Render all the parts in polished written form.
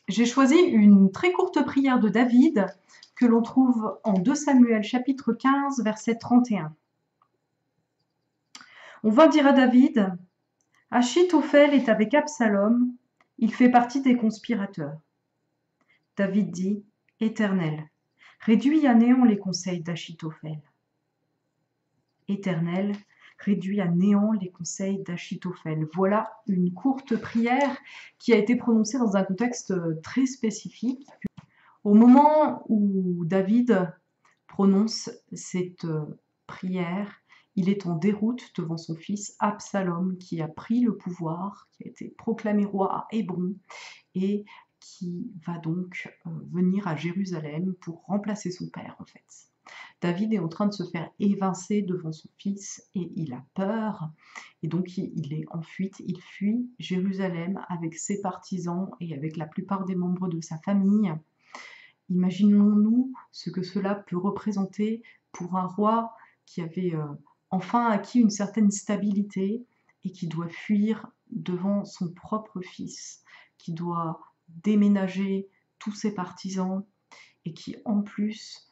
J'ai choisi une très courte prière de David que l'on trouve en 2 Samuel chapitre 15 verset 31. On va dire à David, Achitophel est avec Absalom, il fait partie des conspirateurs. David dit, Éternel, réduis à néant les conseils d'Achitophel. Éternel, réduis à néant les conseils d'Achitophel. Voilà une courte prière qui a été prononcée dans un contexte très spécifique. Au moment où David prononce cette prière, il est en déroute devant son fils Absalom qui a pris le pouvoir, qui a été proclamé roi à Hébron et qui va donc venir à Jérusalem pour remplacer son père en fait. David est en train de se faire évincer devant son fils et il a peur et donc il est en fuite, il fuit Jérusalem avec ses partisans et avec la plupart des membres de sa famille. Imaginons-nous ce que cela peut représenter pour un roi qui avait enfin acquis une certaine stabilité et qui doit fuir devant son propre fils, qui doit déménager tous ses partisans et qui en plus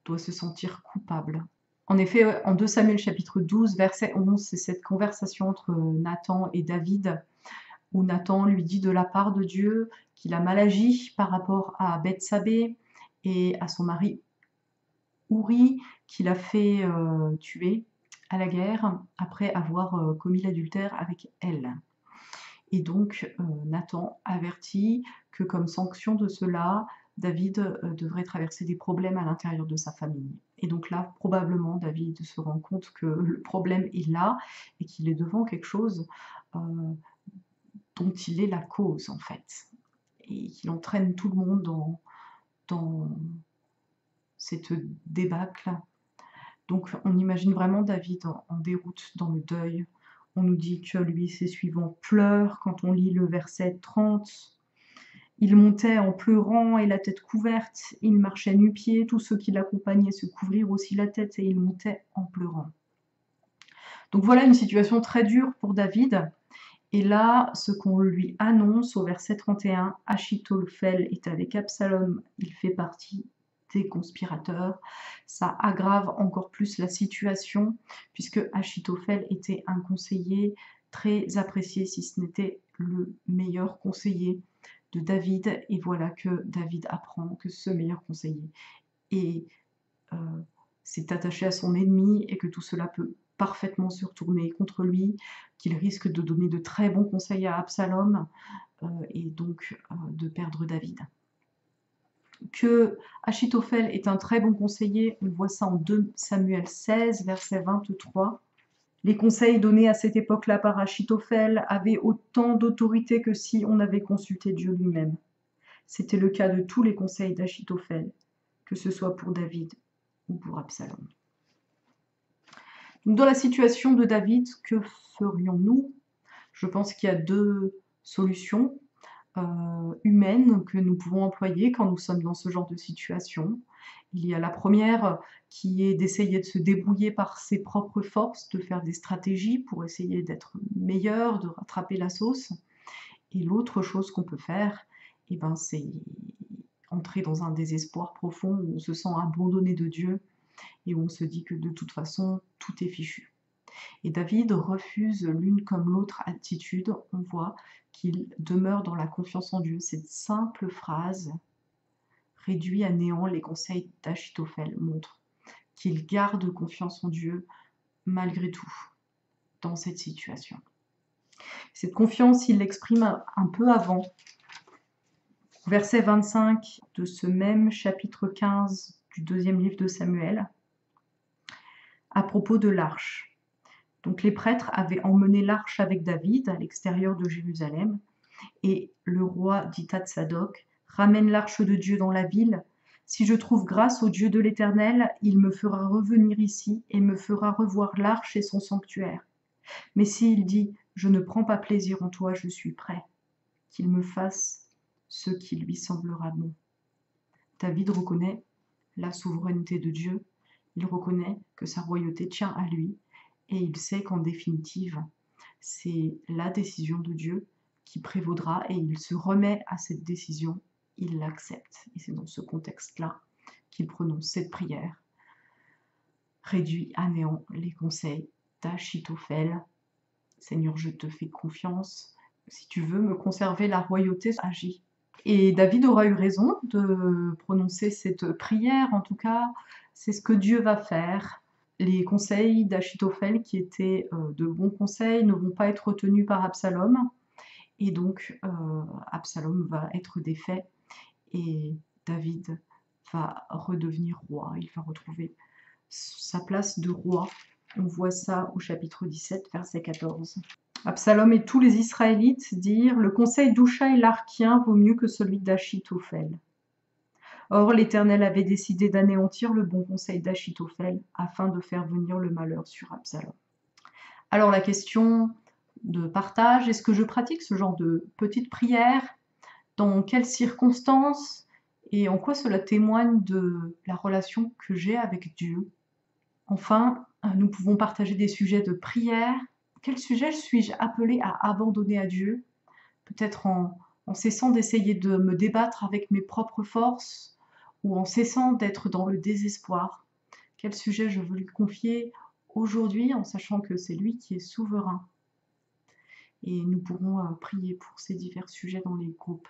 doit se sentir coupable. En effet, en 2 Samuel chapitre 12, verset 11, c'est cette conversation entre Nathan et David où Nathan lui dit de la part de Dieu qu'il a mal agi par rapport à Bethsabée et à son mari Ouri qu'il a fait tuer à la guerre après avoir commis l'adultère avec elle. Et donc Nathan avertit que comme sanction de cela, David devrait traverser des problèmes à l'intérieur de sa famille. Et donc là, probablement, David se rend compte que le problème est là et qu'il est devant quelque chose dont il est la cause en fait, et qu'il entraîne tout le monde dans cette débâcle. Donc on imagine vraiment David en déroute dans le deuil. On nous dit que lui et ses suivants pleurent quand on lit le verset 30. Il montait en pleurant et la tête couverte, il marchait nu-pieds, tous ceux qui l'accompagnaient se couvrirent aussi la tête et il montait en pleurant. Donc voilà une situation très dure pour David. Et là, ce qu'on lui annonce au verset 31, Achitophel est avec Absalom, il fait partie des conspirateurs. Ça aggrave encore plus la situation, puisque Achitophel était un conseiller très apprécié, si ce n'était le meilleur conseiller de David. Et voilà que David apprend que ce meilleur conseiller s'est attaché à son ennemi et que tout cela peut parfaitement se retourner contre lui, qu'il risque de donner de très bons conseils à Absalom et donc de perdre David. Que Achitophel est un très bon conseiller, on voit ça en 2 Samuel 16, verset 23. Les conseils donnés à cette époque-là par Achitophel avaient autant d'autorité que si on avait consulté Dieu lui-même. C'était le cas de tous les conseils d'Achitophel, que ce soit pour David ou pour Absalom. Donc dans la situation de David, que ferions-nous? Je pense qu'il y a 2 solutions humaines que nous pouvons employer quand nous sommes dans ce genre de situation. Il y a la première qui est d'essayer de se débrouiller par ses propres forces, de faire des stratégies pour essayer d'être meilleur, de rattraper la sauce. Et l'autre chose qu'on peut faire, c'est entrer dans un désespoir profond où on se sent abandonné de Dieu et où on se dit que de toute façon, tout est fichu. Et David refuse l'une comme l'autre attitude. On voit qu'il demeure dans la confiance en Dieu. Cette simple phrase réduit à néant les conseils d'Achitophel montre qu'il garde confiance en Dieu malgré tout dans cette situation. Cette confiance, il l'exprime un peu avant, verset 25 de ce même chapitre 15 du 2e livre de Samuel, à propos de l'arche. Donc les prêtres avaient emmené l'arche avec David à l'extérieur de Jérusalem, et le roi dit à Tsadok, « Ramène l'arche de Dieu dans la ville. Si je trouve grâce au Dieu de l'Éternel, il me fera revenir ici et me fera revoir l'arche et son sanctuaire. Mais s'il dit, je ne prends pas plaisir en toi, je suis prêt, qu'il me fasse ce qui lui semblera bon. » David reconnaît la souveraineté de Dieu, il reconnaît que sa royauté tient à lui, et il sait qu'en définitive, c'est la décision de Dieu qui prévaudra et il se remet à cette décision, il l'accepte. Et c'est dans ce contexte-là qu'il prononce cette prière. Réduit à néant les conseils d'Achitophel. Seigneur, je te fais confiance. Si tu veux me conserver la royauté, agis. Et David aura eu raison de prononcer cette prière. En tout cas, c'est ce que Dieu va faire. Les conseils d'Achitophel, qui étaient de bons conseils, ne vont pas être retenus par Absalom. Et donc, Absalom va être défait et David va redevenir roi. Il va retrouver sa place de roi. On voit ça au chapitre 17, verset 14. Absalom et tous les Israélites dirent « Le conseil d'Hushaï l'Archien vaut mieux que celui d'Achitophel. » Or, l'Éternel avait décidé d'anéantir le bon conseil d'Achitophel afin de faire venir le malheur sur Absalom. Alors la question de partage, est-ce que je pratique ce genre de petite prière? Dans quelles circonstances? Et en quoi cela témoigne de la relation que j'ai avec Dieu? Enfin, nous pouvons partager des sujets de prière. Quel sujet suis-je appelée à abandonner à Dieu? Peut-être en cessant d'essayer de me débattre avec mes propres forces ou en cessant d'être dans le désespoir. Quel sujet je veux lui confier aujourd'hui en sachant que c'est lui qui est souverain. Et nous pourrons prier pour ces divers sujets dans les groupes.